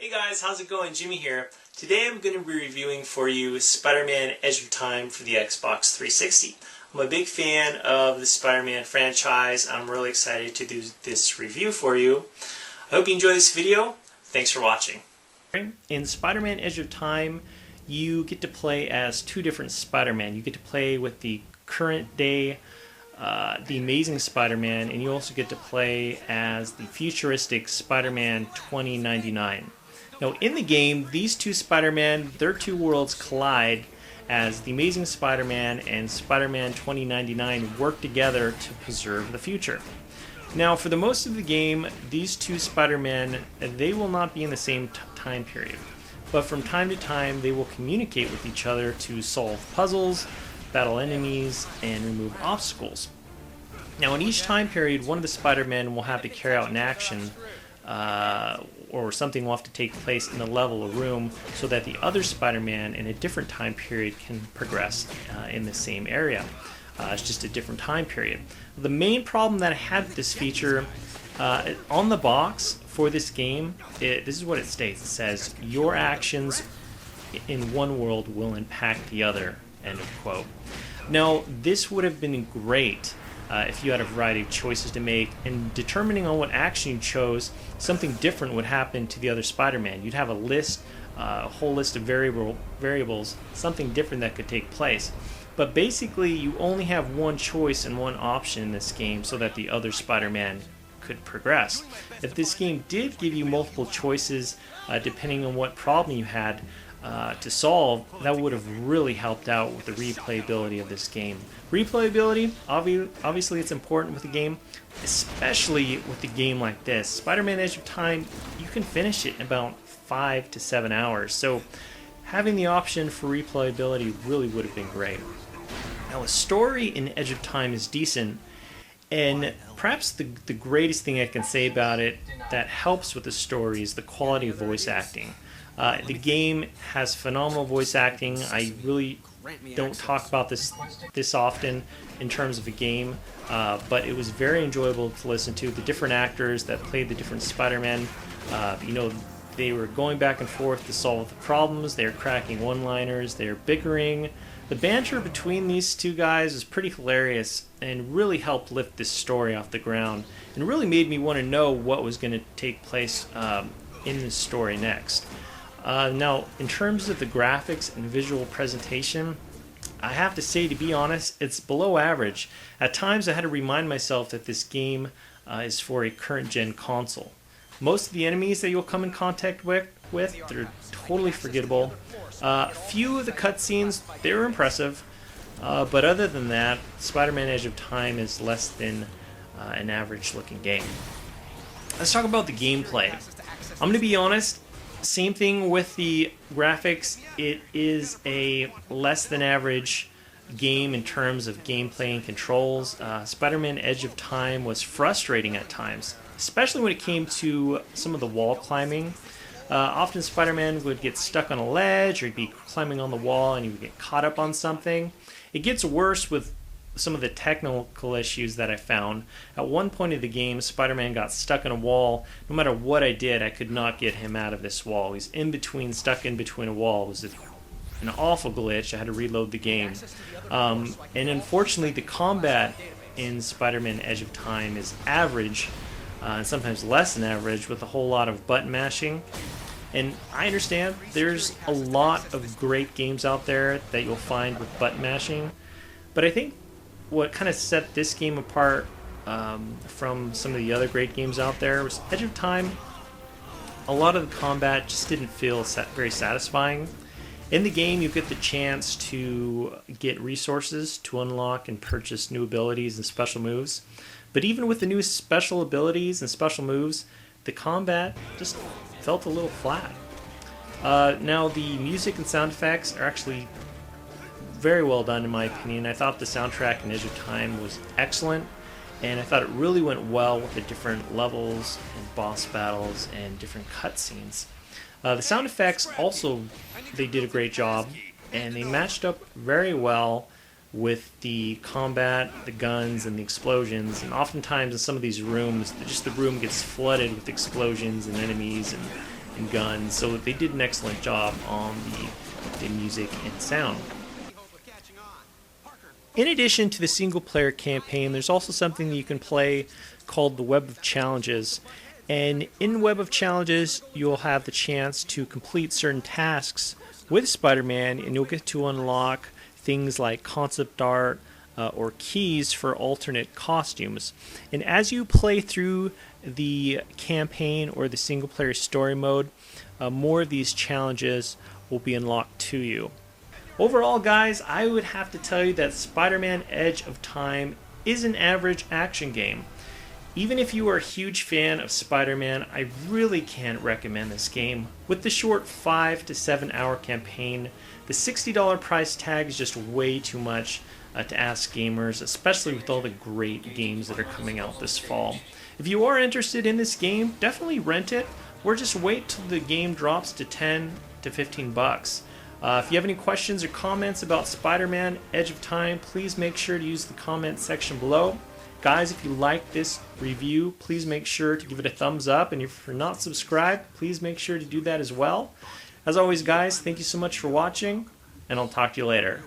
Hey guys, how's it going? Jimmy here. Today I'm going to be reviewing for you Spider-Man Edge of Time for the Xbox 360. I'm a big fan of the Spider-Man franchise. I'm really excited to do this review for you. I hope you enjoy this video. Thanks for watching. In Spider-Man Edge of Time, you get to play as two different Spider-Man. You get to play with the current day the Amazing Spider-Man, and you also get to play as the futuristic Spider-Man 2099. Now, in the game, these two Spider-Man, their two worlds collide as the Amazing Spider-Man and Spider-Man 2099 work together to preserve the future. Now, for the most of the game, these two Spider-Men, they will not be in the same time period. But from time to time, they will communicate with each other to solve puzzles, battle enemies, and remove obstacles. Now, in each time period, one of the Spider-Men will have to carry out an action, or something will have to take place in the level or room so that the other Spider-Man in a different time period can progress in the same area. It's just a different time period. The main problem that I had with this feature, on the box for this game, this is what it states. It says, "Your actions in one world will impact the other," end of quote. Now, this would have been great if you had a variety of choices to make, and determining on what action you chose, something different would happen to the other Spider-Man. You'd have a list, a whole list of variables, something different that could take place. But basically, you only have one choice and one option in this game so that the other Spider-Man could progress. If this game did give you multiple choices, depending on what problem you had to solve, that would have really helped out with the replayability of this game. Replayability, obviously it's important with a game, especially with a game like this. Spider-Man Edge of Time, you can finish it in about 5 to 7 hours, so having the option for replayability really would have been great. Now, the story in Edge of Time is decent, and perhaps the greatest thing I can say about it that helps with the story is the quality of voice acting. The game has phenomenal voice acting. I really don't talk about this often in terms of a game, but it was very enjoyable to listen to. The different actors that played the different Spider-Men, they were going back and forth to solve the problems. They were cracking one-liners. They were bickering. The banter between these two guys is pretty hilarious and really helped lift this story off the ground and really made me want to know what was going to take place in this story next. Now, in terms of the graphics and visual presentation, I have to say, to be honest, it's below average. At times I had to remind myself that this game is for a current-gen console. Most of the enemies that you'll come in contact with, they're totally forgettable. Few of the cutscenes, they were impressive, but other than that, Spider-Man Edge of Time is less than an average-looking game. Let's talk about the gameplay. I'm going to be honest, same thing with the graphics. It is a less than average game in terms of gameplay and controls. Spider-Man Edge of Time was frustrating at times, especially when it came to some of the wall climbing. Often Spider-Man would get stuck on a ledge, or he'd be climbing on the wall and he would get caught up on something. It gets worse with some of the technical issues that I found. At one point of the game, Spider-Man got stuck in a wall. No matter what I did, I could not get him out of this wall. He's stuck in between a wall. It was an awful glitch. I had to reload the game. And unfortunately, the combat in Spider-Man Edge of Time is average, and sometimes less than average, with a whole lot of button mashing. And I understand there's a lot of great games out there that you'll find with button mashing, but I think what kind of set this game apart from some of the other great games out there was Edge of Time. A lot of the combat just didn't feel very satisfying. In the game, you get the chance to get resources to unlock and purchase new abilities and special moves. But even with the new special abilities and special moves, the combat just felt a little flat. Now, the music and sound effects are actually very well done, in my opinion. I thought the soundtrack in Edge of Time was excellent, and I thought it really went well with the different levels and boss battles and different cutscenes. The sound effects also, they did a great job, and they matched up very well with the combat, the guns, and the explosions. And oftentimes in some of these rooms, just the room gets flooded with explosions and enemies, and guns. So they did an excellent job on the music and sound. In addition to the single player campaign, there's also something that you can play called the Web of Challenges. And in Web of Challenges, you'll have the chance to complete certain tasks with Spider-Man, and you'll get to unlock things like concept art or keys for alternate costumes. And as you play through the campaign or the single player story mode, more of these challenges will be unlocked to you. Overall, guys, I would have to tell you that Spider-Man Edge of Time is an average action game. Even if you are a huge fan of Spider-Man, I really can't recommend this game. With the short 5 to 7 hour campaign, the $60 price tag is just way too much to ask gamers, especially with all the great games that are coming out this fall. If you are interested in this game, definitely rent it, or just wait till the game drops to 10 to 15 bucks. If you have any questions or comments about Spider-Man Edge of Time, please make sure to use the comment section below. Guys, if you like this review, please make sure to give it a thumbs up, and if you're not subscribed, please make sure to do that as well. As always, guys, thank you so much for watching, and I'll talk to you later.